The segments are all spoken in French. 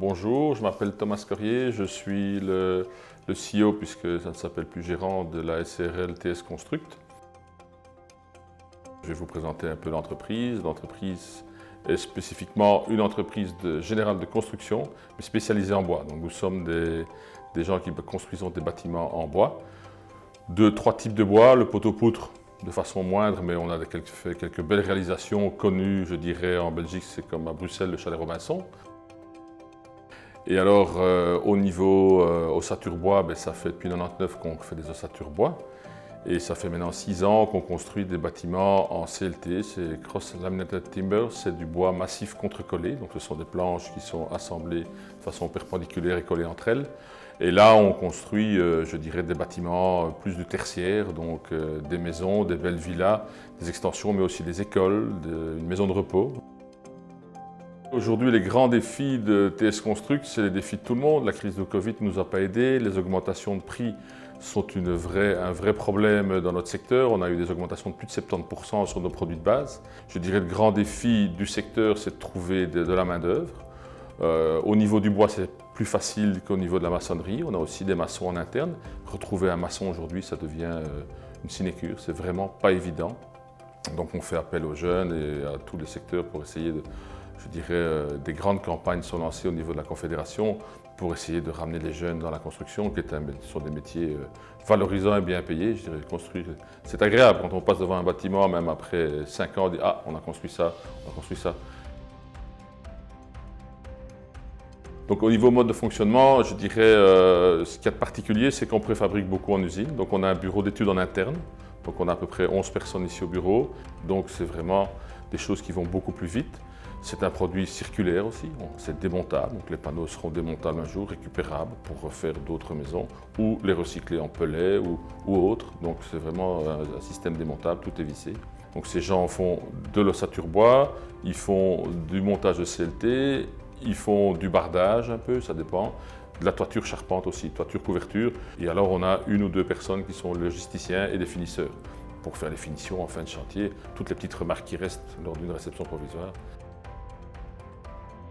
Bonjour, je m'appelle Thomas Corrier, je suis le CEO, puisque ça ne s'appelle plus gérant, de la SARL TS Construct. Je vais vous présenter un peu l'entreprise. L'entreprise est spécifiquement une entreprise générale de construction, mais spécialisée en bois. Donc nous sommes des gens qui construisons des bâtiments en bois. Trois types de bois, le poteau-poutre de façon moindre, mais on a fait quelques belles réalisations connues, je dirais, en Belgique, c'est comme à Bruxelles, le Chalet Robinson. Et alors, au niveau ossature bois, ça fait depuis 1999 qu'on fait des ossatures bois. Et ça fait maintenant 6 ans qu'on construit des bâtiments en CLT, c'est Cross Laminated Timber, c'est du bois massif contre-collé. Donc ce sont des planches qui sont assemblées de façon perpendiculaire et collées entre elles. Et là, on construit, je dirais, des bâtiments plus du tertiaire, donc des maisons, des belles villas, des extensions, mais aussi des écoles, une maison de repos. Aujourd'hui, les grands défis de TS Construct, c'est les défis de tout le monde. La crise de Covid ne nous a pas aidés, les augmentations de prix sont un vrai problème dans notre secteur. On a eu des augmentations de plus de 70% sur nos produits de base. Je dirais le grand défi du secteur, c'est de trouver de la main-d'œuvre. Au niveau du bois, c'est plus facile qu'au niveau de la maçonnerie. On a aussi des maçons en interne. Retrouver un maçon aujourd'hui, ça devient une sinécure. C'est vraiment pas évident. Donc on fait appel aux jeunes et à tous les secteurs pour essayer des grandes campagnes sont lancées au niveau de la Confédération pour essayer de ramener les jeunes dans la construction, qui sont des métiers valorisants et bien payés. Je dirais, construire, c'est agréable quand on passe devant un bâtiment, même après 5 ans, on dit « Ah, on a construit ça, on a construit ça ». Donc au niveau mode de fonctionnement, je dirais, ce qu'il y a de particulier, c'est qu'on préfabrique beaucoup en usine. Donc on a un bureau d'études en interne. Donc on a à peu près 11 personnes ici au bureau. Donc c'est vraiment des choses qui vont beaucoup plus vite. C'est un produit circulaire aussi, c'est démontable, donc les panneaux seront démontables un jour, récupérables pour refaire d'autres maisons ou les recycler en pellets ou autres. Donc c'est vraiment un système démontable, tout est vissé. Donc ces gens font de l'ossature bois, ils font du montage de CLT, ils font du bardage un peu, ça dépend, de la toiture charpente aussi, toiture couverture. Et alors on a 1 ou 2 personnes qui sont logisticiens et des finisseurs pour faire les finitions en fin de chantier, toutes les petites remarques qui restent lors d'une réception provisoire.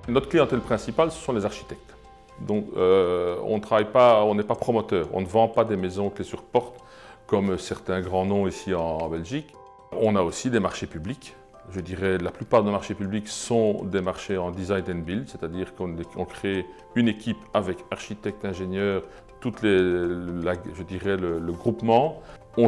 Notre clientèle principale, ce sont les architectes. Donc, on n'est pas promoteur, on ne vend pas des maisons clés sur porte comme certains grands noms ici en Belgique. On a aussi des marchés publics. Je dirais la plupart de nos marchés publics sont des marchés en design and build, c'est-à-dire qu'on crée une équipe avec architectes, ingénieurs, je dirais le groupement. On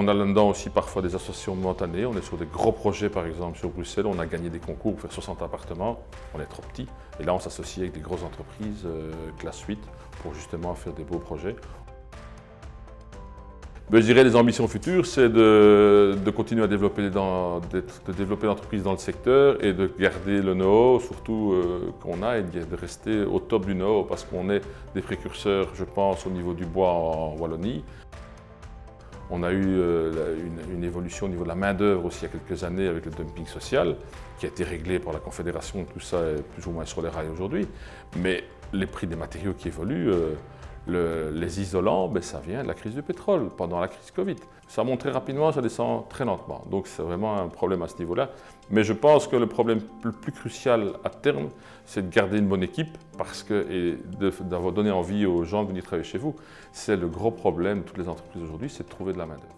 a là-dedans aussi parfois des associations momentanées. On est sur des gros projets, par exemple sur Bruxelles, on a gagné des concours pour faire 60 appartements. On est trop petit. Et là, on s'associe avec des grosses entreprises, classe 8, pour justement faire des beaux projets. Je dirais les ambitions futures, c'est de continuer à développer l'entreprise dans le secteur et de garder le know-how, surtout qu'on a, et de rester au top du know-how, parce qu'on est des précurseurs, je pense, au niveau du bois en Wallonie. On a eu une évolution au niveau de la main-d'œuvre aussi il y a quelques années avec le dumping social, qui a été réglé par la Confédération, tout ça est plus ou moins sur les rails aujourd'hui. Mais les prix des matériaux qui évoluent, les isolants, ça vient de la crise du pétrole pendant la crise Covid. Ça monte très rapidement, ça descend très lentement. Donc c'est vraiment un problème à ce niveau-là. Mais je pense que le problème le plus crucial à terme, c'est de garder une bonne équipe et d'avoir donné envie aux gens de venir travailler chez vous. C'est le gros problème de toutes les entreprises aujourd'hui, c'est de trouver de la main-d'œuvre.